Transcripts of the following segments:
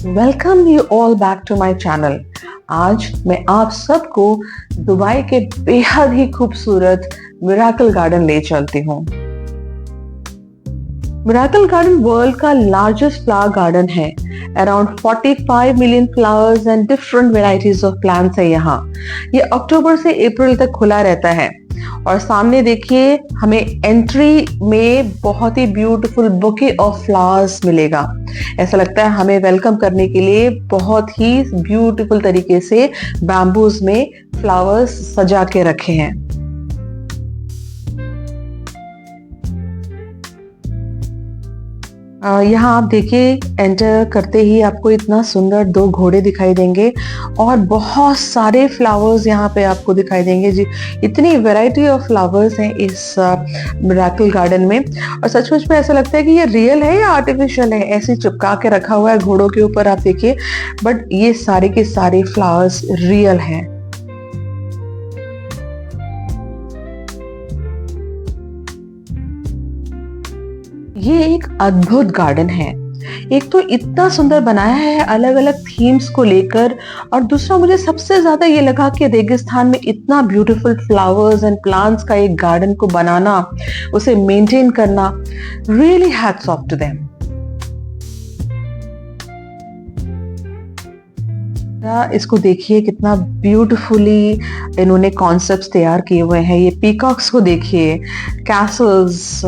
Welcome you all back to my channel. आज मैं आप सबको दुबई के बेहद ही खूबसूरत मिराकल गार्डन ले चलती हूँ। मिराकल गार्डन वर्ल्ड का लार्जेस्ट फ्लावर गार्डन है। Around 45 million flowers and different varieties of plants है यहाँ। ये अक्टूबर से अप्रैल तक खुला रहता है और सामने देखिए हमें एंट्री में बहुत ही ब्यूटीफुल बुके ऑफ फ्लावर्स मिलेगा। ऐसा लगता है हमें वेलकम करने के लिए बहुत ही ब्यूटीफुल तरीके से बैम्बूज में फ्लावर्स सजा के रखे हैं। यहाँ आप देखिए एंटर करते ही आपको इतना सुंदर दो घोड़े दिखाई देंगे और बहुत सारे फ्लावर्स यहाँ पे आपको दिखाई देंगे जी। इतनी वैरायटी ऑफ फ्लावर्स हैं इस मिराकल गार्डन में और सचमुच में ऐसा लगता है कि ये रियल है या आर्टिफिशियल है। ऐसे चिपका के रखा हुआ है घोड़ों के ऊपर आप देखिए, बट ये सारे के सारे फ्लावर्स रियल हैं। ये एक अद्भुत गार्डन है। एक तो इतना सुंदर बनाया है अलग अलग थीम्स को लेकर, और दूसरा मुझे सबसे ज्यादा ये लगा कि रेगिस्तान में इतना ब्यूटीफुल फ्लावर्स एंड प्लांट्स का एक गार्डन को बनाना, उसे मेंटेन करना, really hats off to them. इसको देखिए कितना ब्यूटीफुली इन्होंने कॉन्सेप्ट्स तैयार किए हुए हैं। ये पीकॉक्स को देखिए, कैसल्स,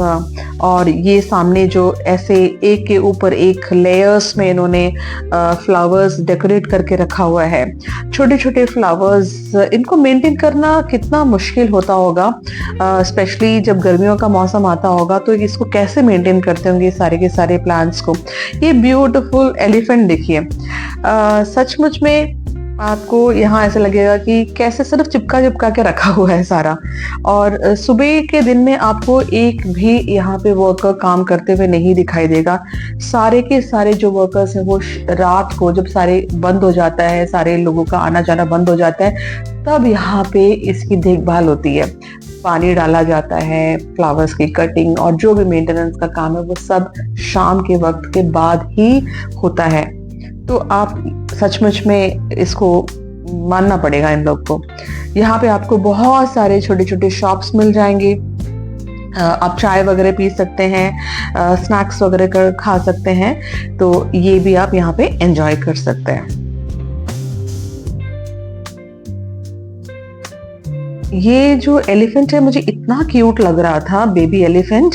और ये सामने जो ऐसे एक के ऊपर एक लेयर्स में इन्होंने फ्लावर्स डेकोरेट करके रखा हुआ है। छोटे छोटे फ्लावर्स, इनको मेंटेन करना कितना मुश्किल होता होगा, स्पेशली जब गर्मियों का मौसम आता होगा तो इसको कैसे मेंटेन करते होंगे सारे के सारे प्लांट्स को। ये ब्यूटीफुल एलिफेंट देखिए, सचमुच में आपको यहाँ ऐसा लगेगा कि कैसे सिर्फ चिपका चिपका के रखा हुआ है सारा। और सुबह के दिन में आपको एक भी यहाँ पे वर्कर काम करते हुए नहीं दिखाई देगा। सारे के सारे जो वर्कर्स हैं वो रात को जब सारे बंद हो जाता है, सारे लोगों का आना जाना बंद हो जाता है, तब यहाँ पे इसकी देखभाल होती है। पानी डाला जाता है, फ्लावर्स की कटिंग और जो भी मेंटेनेंस का काम है वो सब शाम के वक्त के बाद ही होता है। तो आप सचमुच में इसको मानना पड़ेगा इन लोग को। यहाँ पे आपको बहुत सारे छोटे छोटे शॉप्स मिल जाएंगे। आप चाय वगैरह पी सकते हैं, स्नैक्स वगैरह खा सकते हैं, तो ये भी आप यहाँ पे एंजॉय कर सकते हैं। ये जो एलिफेंट है मुझे इतना क्यूट लग रहा था, बेबी एलिफेंट,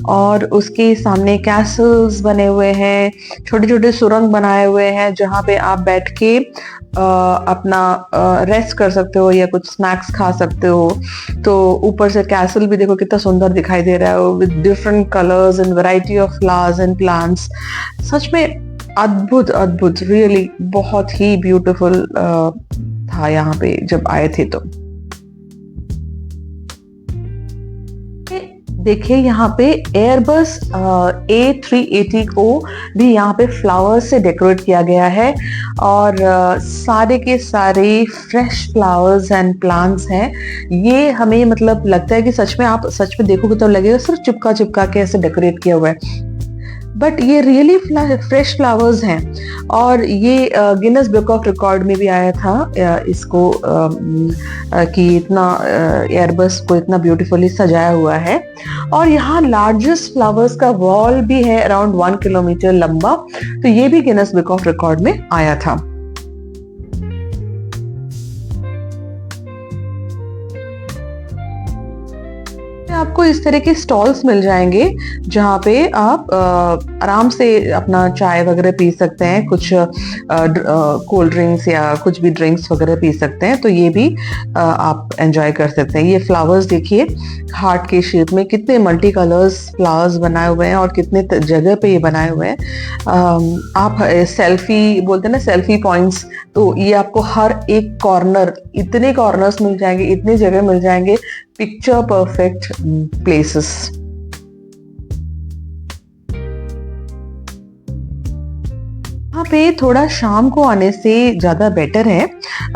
और उसके सामने कैसल्स बने हुए हैं, छोटे छोटे सुरंग बनाए हुए हैं जहाँ पे आप बैठ के अपना रेस्ट कर सकते हो या कुछ स्नैक्स खा सकते हो। तो ऊपर से कैसल भी देखो कितना सुंदर दिखाई दे रहा है with different colours and variety of flowers and plants. सच में अद्भुत अद्भुत, रियली बहुत ही ब्यूटीफुल था यहाँ पे जब आए थे। तो देखिए यहाँ पे एयरबस A380 को भी यहाँ पे फ्लावर्स से डेकोरेट किया गया है और सारे के सारे फ्रेश फ्लावर्स एंड प्लांट्स हैं। ये हमें मतलब लगता है कि सच में आप सच में देखोगे तो लगेगा सिर्फ चिपका चिपका के ऐसे डेकोरेट किया हुआ है, बट ये रियली फ्रेश फ्लावर्स हैं। और ये गिनेस बुक ऑफ रिकॉर्ड में भी आया था इसको कि इतना एयरबस को इतना ब्यूटीफुली सजाया हुआ है। और यहाँ लार्जेस्ट फ्लावर्स का वॉल भी है अराउंड 1 किलोमीटर लंबा, तो ये भी गिनेस बुक ऑफ रिकॉर्ड में आया था। आपको इस तरह के स्टॉल्स मिल जाएंगे जहाँ पे आप आराम से अपना चाय वगैरह पी सकते हैं, कुछ कोल्ड ड्रिंक्स या कुछ भी ड्रिंक्स वगैरह पी सकते हैं, तो ये भी आप एंजॉय कर सकते हैं। ये फ्लावर्स देखिए हार्ट के शेप में, कितने मल्टी कलर्स फ्लावर्स बनाए हुए हैं और कितने जगह पे ये बनाए हुए हैं। आप सेल्फी बोलते हैं ना, सेल्फी पॉइंट्स, तो ये आपको हर एक कॉर्नर, इतने कॉर्नर्स मिल जाएंगे, इतने जगह मिल जाएंगे, पिक्चर परफेक्ट प्लेसेस। यहाँ पे थोड़ा शाम को आने से ज्यादा बेटर है।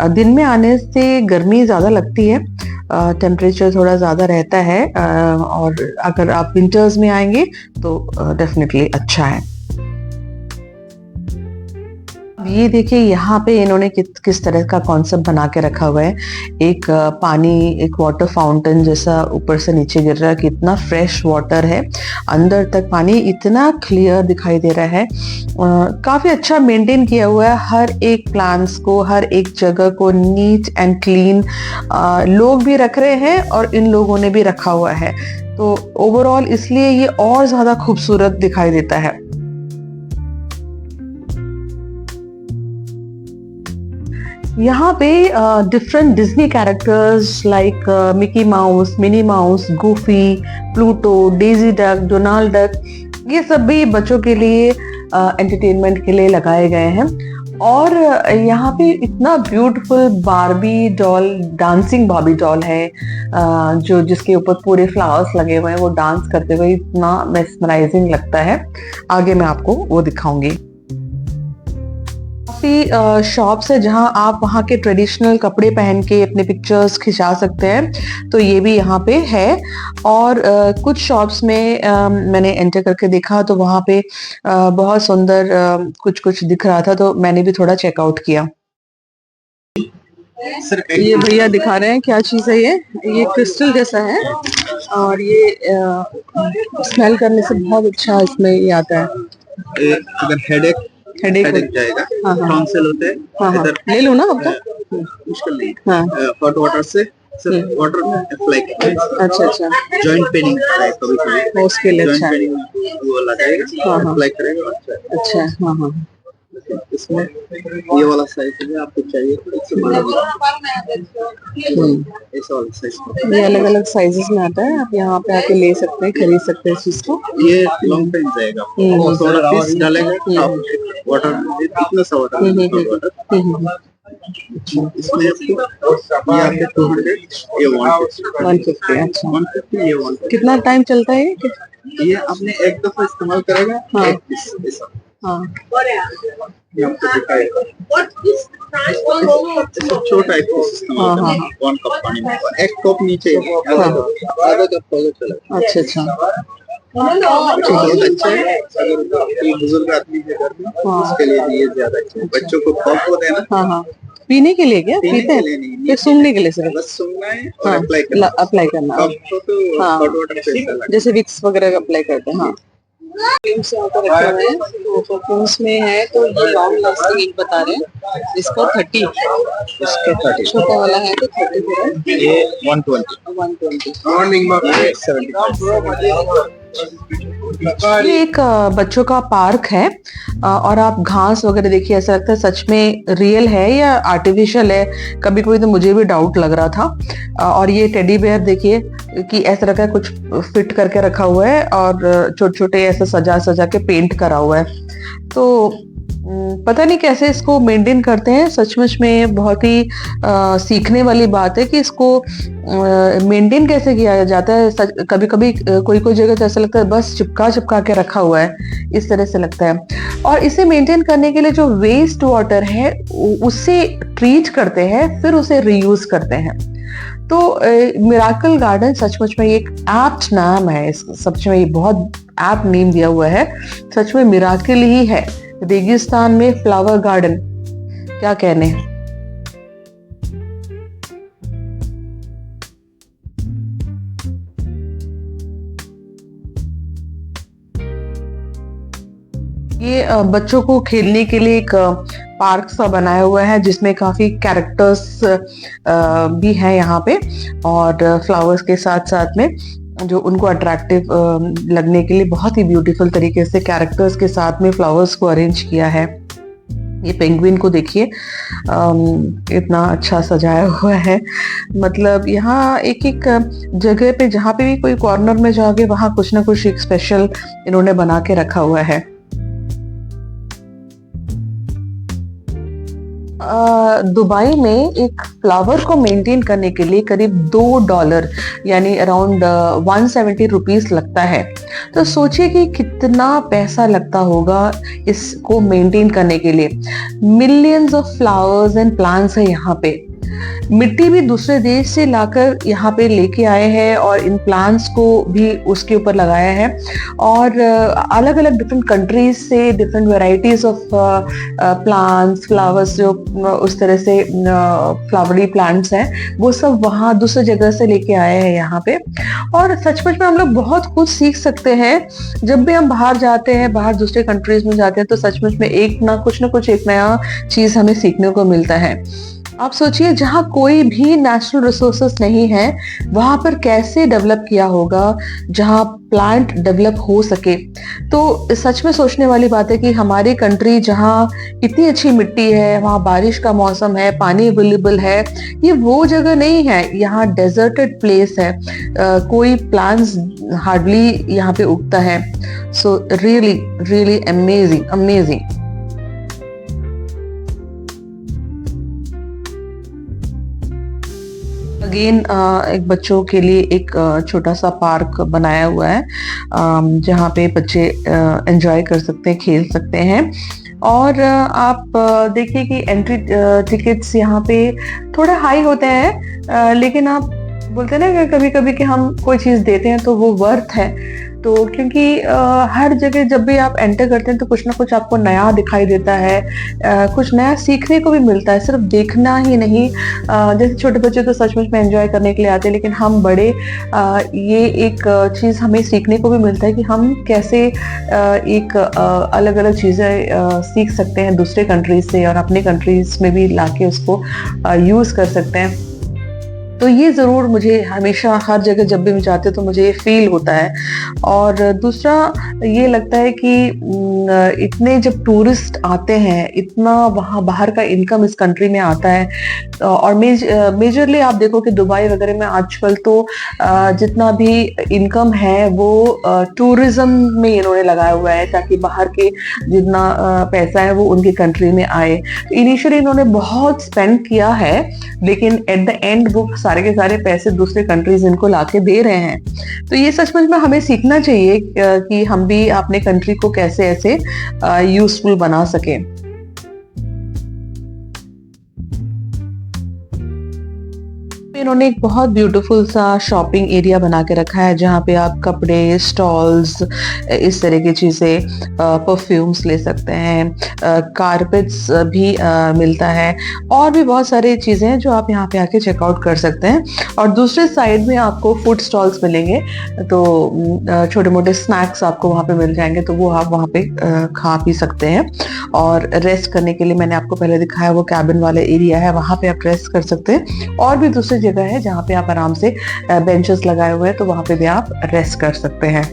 दिन में आने से गर्मी ज्यादा लगती है, टेम्परेचर थोड़ा ज़्यादा रहता है, और अगर आप विंटर्स में आएंगे तो डेफिनेटली अच्छा है। ये देखिए यहाँ पे इन्होंने किस तरह का कॉन्सेप्ट बना के रखा हुआ है। एक पानी, एक वाटर फाउंटेन जैसा ऊपर से नीचे गिर रहा है, कितना फ्रेश वाटर है, अंदर तक पानी इतना क्लियर दिखाई दे रहा है। काफी अच्छा मेंटेन किया हुआ है हर एक प्लांट्स को, हर एक जगह को नीट एंड क्लीन लोग भी रख रहे हैं और इन लोगों ने भी रखा हुआ है। तो ओवरऑल इसलिए ये और ज्यादा खूबसूरत दिखाई देता है। यहाँ पे different Disney characters like Mickey mouse, Minnie Mouse, Goofy, Pluto, Daisy duck, Donald duck, ये सब भी बच्चों के लिए एंटरटेनमेंट के लिए लगाए गए हैं। और यहाँ पे इतना beautiful Barbie doll, dancing Barbie doll है जो जिसके ऊपर पूरे फ्लावर्स लगे हुए हैं, वो डांस करते हुए इतना मेस्मराइजिंग लगता है। आगे मैं आपको वो दिखाऊंगी। काफी शॉप्स है जहां आप वहां के ट्रेडिशनल कपड़े पहन के अपने पिक्चर्स खिंचा सकते हैं, तो ये भी यहाँ पे है। और कुछ शॉप्स में मैंने एंटर करके देखा तो वहां पे बहुत सुंदर कुछ कुछ दिख रहा था, तो मैंने भी थोड़ा चेकआउट किया। ये भैया दिखा रहे हैं क्या चीज है ये क्रिस्टल जैसा है और ये स्मेल करने से बहुत अच्छा इसमें ये आता है। अगर हेडेक जाएगा, हाँ हाँ टॉन्सिल होते हैं, हाँ हाँ, ले लो ना अब तो। मुश्किल नहीं, हाँ हॉट वाटर से सिर्फ वाटर में अप्लाई करना। अच्छा अच्छा, जॉइंट पेनिंग टाइप कभी उसके लिए अच्छा, वो लगाएगा, हाँ हाँ, अप्लाई करेगा। अच्छा हाँ हाँ। इसमें ये वाला साइज है, आपको चाहिए ऐसा वाला साइज। ये अलग अलग साइजेस में आता है, आप यहाँ पे आके ले सकते हैं, खरीद सकते हैं इस चीज को। ये लॉन्ग टाइम जाएगा, थोड़ा पीस डालेगा वाटर, इतना सा वाटर। इसमें आपको ये आपके 200, ये 150। अच्छा 150, ये 150। कितना टाइम चलता है ये आपने एक दफा इस्तेमाल करेगा। हाँ एक पीस ऐसा, हाँ, ये आपको दिखाएगा। छोटा एक पीस इस्तेमाल करना, 1 कप पानी में 1 कप नीचे, आधा कप चला। अच्छा अच्छा, बहुत अच्छा है। अगर ये बुजुर्ग आदमी है घर में, उसके लिए ये ज्यादा अच्छा है। बच्चों को कप को देना, हाँ हाँ, पीने के लिए क्या पीते हैं? फिर सूंघने के लिए सिर्फ? बस सूंघना है और अप्लाई करना। कप को तो हाँ, हॉट वाटर से ऐसा लगता जैसे विक्स वगैरह अप्लाई करते हैं। हाँ, परफ्यूम्स यहाँ पर रखे हुए हैं, तो परफ्यूम्स में है तो ये लॉन्ग लास्टिंग एक बता रहे हैं, इसका 30, इसके 30, छोटा वाला है तो 30 है, ये 120, 120। मॉर्निंग में 75। ये एक बच्चों का पार्क है और आप घास वगैरह देखिए, ऐसा लगता है सच में रियल है या आर्टिफिशियल है, कभी कभी तो मुझे भी डाउट लग रहा था। और ये टेडी बेयर देखिए कि ऐसा लग रहा है कुछ फिट करके रखा हुआ है और छोटे छोटे ऐसे सजा सजा के पेंट करा हुआ है। तो पता नहीं कैसे इसको मेंटेन करते हैं, सचमुच में बहुत ही सीखने वाली बात है कि इसको मेंटेन कैसे किया जाता है। कभी कभी कोई कोई जगह तो ऐसा लगता है बस चिपका चिपका के रखा हुआ है, इस तरह से लगता है। और इसे मेंटेन करने के लिए जो वेस्ट वाटर है उससे ट्रीट करते हैं, फिर उसे रीयूज करते हैं। तो मिराकल गार्डन सचमुच में एक एप्ट नाम है, सच में ये बहुत एप्ट नेम दिया हुआ है, सच में मिराकल ही है। रेगिस्तान में फ्लावर गार्डन, क्या कहने। ये बच्चों को खेलने के लिए एक पार्क सा बनाया हुआ है जिसमें काफी कैरेक्टर्स भी हैं यहाँ पे, और फ्लावर्स के साथ साथ में जो उनको अट्रैक्टिव लगने के लिए बहुत ही ब्यूटीफुल तरीके से कैरेक्टर्स के साथ में फ्लावर्स को अरेंज किया है। ये पेंगुइन को देखिए इतना अच्छा सजाया हुआ है, मतलब यहाँ एक एक जगह पे जहाँ पे भी कोई कॉर्नर में जाओगे वहां कुछ ना कुछ एक स्पेशल इन्होंने बना के रखा हुआ है। दुबई में एक फ्लावर को मेंटेन करने के लिए करीब $2 यानी अराउंड 170 रुपीस लगता है। तो सोचिए कि कितना पैसा लगता होगा इसको मेंटेन करने के लिए। Millions of flowers and plants है यहाँ पे, मिट्टी भी दूसरे देश से लाकर यहाँ पे लेके आए हैं और इन प्लांट्स को भी उसके ऊपर लगाया है। और अलग अलग डिफरेंट कंट्रीज से different varieties of plants, flowers, जो उस तरह से फ्लावरी प्लांट्स हैं, वो सब वहाँ दूसरे जगह से लेके आए हैं यहाँ पे। और सचमुच में हम लोग बहुत कुछ सीख सकते हैं जब भी हम बाहर जाते हैं, बाहर दूसरे कंट्रीज में जाते हैं, तो सचमुच में एक ना कुछ एक नया चीज हमें सीखने को मिलता है। आप सोचिए, जहाँ कोई भी नेचुरल रिसोर्सेस नहीं है, वहां पर कैसे डेवलप किया होगा, जहाँ प्लांट डेवलप हो सके। तो सच में सोचने वाली बात है कि हमारी कंट्री जहाँ इतनी अच्छी मिट्टी है, वहाँ बारिश का मौसम है, पानी अवेलेबल है, ये वो जगह नहीं है। यहाँ डेजर्टेड प्लेस है, कोई प्लांट्स हार्डली यहाँ पे उगता है। So really really amazing amazing. Again एक बच्चों के लिए एक छोटा सा पार्क बनाया हुआ है, जहाँ पे बच्चे एंजॉय कर सकते हैं, खेल सकते हैं। और आप देखिए कि एंट्री टिकट्स यहाँ पे थोड़ा हाई होते हैं, लेकिन आप बोलते हैं ना कभी कभी कि हम कोई चीज देते हैं तो वो वर्थ है। तो क्योंकि हर जगह जब भी आप एंटर करते हैं तो कुछ ना कुछ आपको नया दिखाई देता है, कुछ नया सीखने को भी मिलता है, सिर्फ देखना ही नहीं। जैसे छोटे बच्चे तो सचमुच में एंजॉय करने के लिए आते हैं, लेकिन हम बड़े ये एक चीज हमें सीखने को भी मिलता है कि हम कैसे एक अलग अलग चीजें सीख सकते हैं दूसरे कंट्रीज से और अपने कंट्रीज में भी लाके उसको यूज कर सकते हैं। तो ये ज़रूर मुझे हमेशा हर जगह जब भी मैं जाती हूँ तो मुझे ये फील होता है। और दूसरा ये लगता है कि इतने जब टूरिस्ट आते हैं, इतना वहाँ बाहर का इनकम इस कंट्री में आता है। और मेजरली आप देखो कि दुबई वगैरह में आजकल तो जितना भी इनकम है वो टूरिज्म में इन्होंने लगाया हुआ है, ताकि बाहर के जितना पैसा है वो उनकी कंट्री में आए। इनिशियली इन्होंने बहुत स्पेंड किया है, लेकिन एट द एंड वो सारे के सारे पैसे दूसरे कंट्रीज इनको लाके दे रहे हैं। तो ये सचमुच में हमें सीखना चाहिए कि हम भी अपने कंट्री को कैसे ऐसे यूजफुल बना सके। इन्होंने एक बहुत ब्यूटीफुल सा शॉपिंग एरिया बना के रखा है, जहाँ पे आप कपड़े, स्टॉल्स, इस तरह की चीज़ें, परफ्यूम्स ले सकते हैं, कारपेट्स भी मिलता है, और भी बहुत सारी चीज़ें हैं जो आप यहाँ पे आके चेकआउट कर सकते हैं। और दूसरे साइड में आपको फूड स्टॉल्स मिलेंगे, तो छोटे मोटे स्नैक्स आपको वहाँ पे मिल जाएंगे, तो वो आप वहाँ पे खा पी सकते हैं। और रेस्ट करने के लिए मैंने आपको पहले दिखाया वो कैबिन वाला एरिया है, वहाँ पे आप रेस्ट कर सकते हैं। और भी दूसरी जगह है जहाँ पे आप आराम से बेंचेस लगाए हुए हैं, तो वहां पे भी आप रेस्ट कर सकते हैं।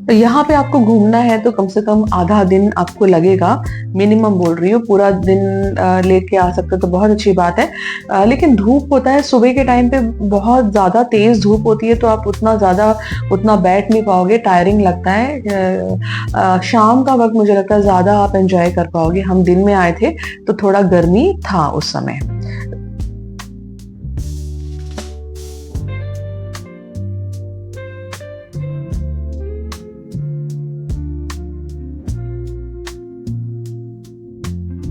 तो यहाँ पे आपको घूमना है तो कम से कम आधा दिन आपको लगेगा, मिनिमम बोल रही हूँ। पूरा दिन लेके आ सकते हो तो बहुत अच्छी बात है, लेकिन धूप होता है सुबह के टाइम पे, बहुत ज्यादा तेज धूप होती है, तो आप उतना बैठ नहीं पाओगे, टायरिंग लगता है। शाम का वक्त मुझे लगता है ज्यादा आप एंजॉय कर पाओगे। हम दिन में आए थे तो थोड़ा गर्मी था उस समय।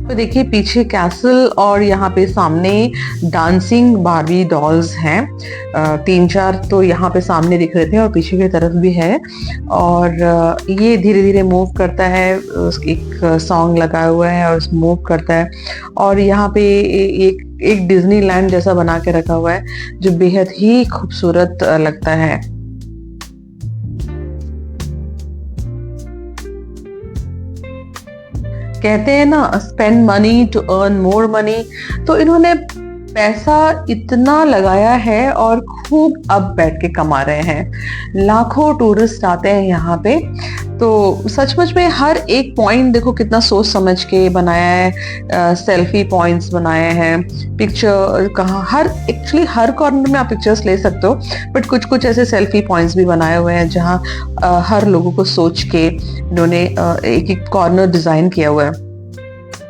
तो देखिए पीछे कैसल और यहाँ पे सामने डांसिंग बार्बी डॉल्स हैं, 3-4 तो यहाँ पे सामने दिख रहे थे और पीछे की तरफ भी है। और ये धीरे धीरे मूव करता है, एक सॉन्ग लगाया हुआ है और मूव करता है। और यहाँ पे एक डिज्नीलैंड जैसा बना के रखा हुआ है जो बेहद ही खूबसूरत लगता है। कहते हैं ना, spend money to earn more money. तो इन्होंने पैसा इतना लगाया है और खूब अब बैठ के कमा रहे हैं। लाखों टूरिस्ट आते हैं यहाँ पे, तो सचमुच में हर एक पॉइंट देखो कितना सोच समझ के बनाया है। सेल्फी पॉइंट्स बनाए हैं, पिक्चर कहाँ, एक्चुअली हर कॉर्नर में आप पिक्चर्स ले सकते हो, बट कुछ ऐसे सेल्फी पॉइंट्स भी बनाए हुए हैं जहाँ हर लोगों को सोच के इन्होंने एक कॉर्नर डिजाइन किया हुआ है।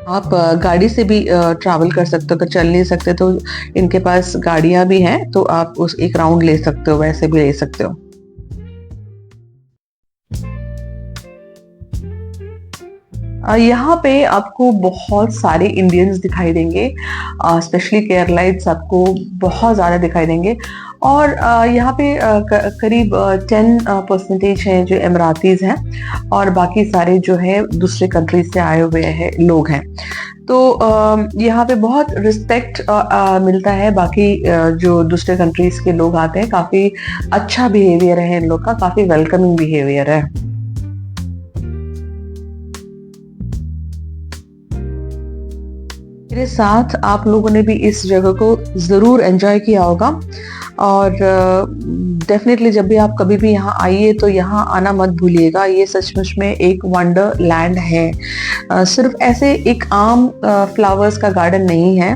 आप गाड़ी से भी ट्रैवल कर सकते हो, अगर चल नहीं सकते तो इनके पास गाड़ियां भी हैं, तो आप उस एक राउंड ले सकते हो, वैसे भी ले सकते हो। यहाँ पे आपको बहुत सारे इंडियंस दिखाई देंगे, स्पेशली केरलाइट्स आपको बहुत ज़्यादा दिखाई देंगे। और यहाँ पे करीब 10% हैं जो इमरातीज हैं, और बाकी सारे जो है दूसरे कंट्रीज से आए हुए हैं लोग हैं। तो यहाँ पे बहुत रिस्पेक्ट मिलता है, बाकी जो दूसरे कंट्रीज के लोग आते हैं, काफ़ी अच्छा बिहेवियर है इन लोग का, काफ़ी वेलकमिंग बिहेवियर है। मेरे साथ आप लोगों ने भी इस जगह को ज़रूर एंजॉय किया होगा, और डेफिनेटली जब भी आप कभी भी यहाँ आइए तो यहाँ आना मत भूलिएगा। ये सचमुच में एक वंडरलैंड है। सिर्फ ऐसे एक आम फ्लावर्स का गार्डन नहीं है,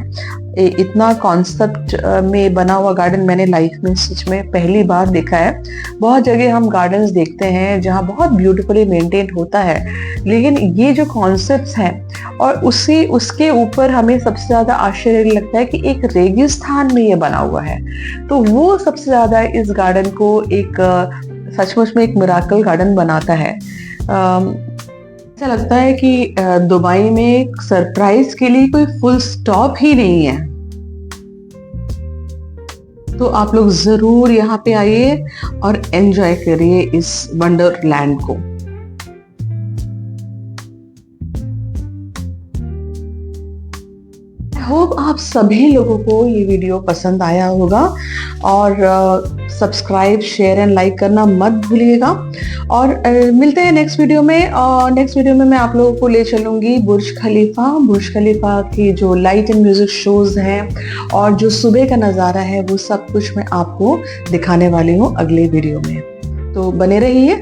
इतना कॉन्सेप्ट में बना हुआ गार्डन मैंने लाइफ में सच में पहली बार देखा है। बहुत जगह हम गार्डन्स देखते हैं जहाँ बहुत ब्यूटीफुली मेंटेन होता है, लेकिन ये जो कॉन्सेप्ट्स हैं, और उसके ऊपर हमें सबसे ज्यादा आश्चर्य लगता है कि एक रेगिस्तान में ये बना हुआ है। तो वो सबसे ज्यादा इस गार्डन को एक सचमुच में एक मिराकल गार्डन बनाता है। ऐसा लगता है कि दुबई में सरप्राइज के लिए कोई फुल स्टॉप ही नहीं है। तो आप लोग जरूर यहाँ पे आइए और एंजॉय करिए इस वंडरलैंड को। होप आप सभी लोगों को ये वीडियो पसंद आया होगा, और सब्सक्राइब, शेयर एंड लाइक करना मत भूलिएगा। और मिलते हैं नेक्स्ट वीडियो में। और नेक्स्ट वीडियो में मैं आप लोगों को ले चलूँगी बुर्ज खलीफा की जो लाइट एंड म्यूजिक शोज हैं और जो सुबह का नज़ारा है, वो सब कुछ मैं आपको दिखाने वाली हूँ अगले वीडियो में। तो बने रहिए।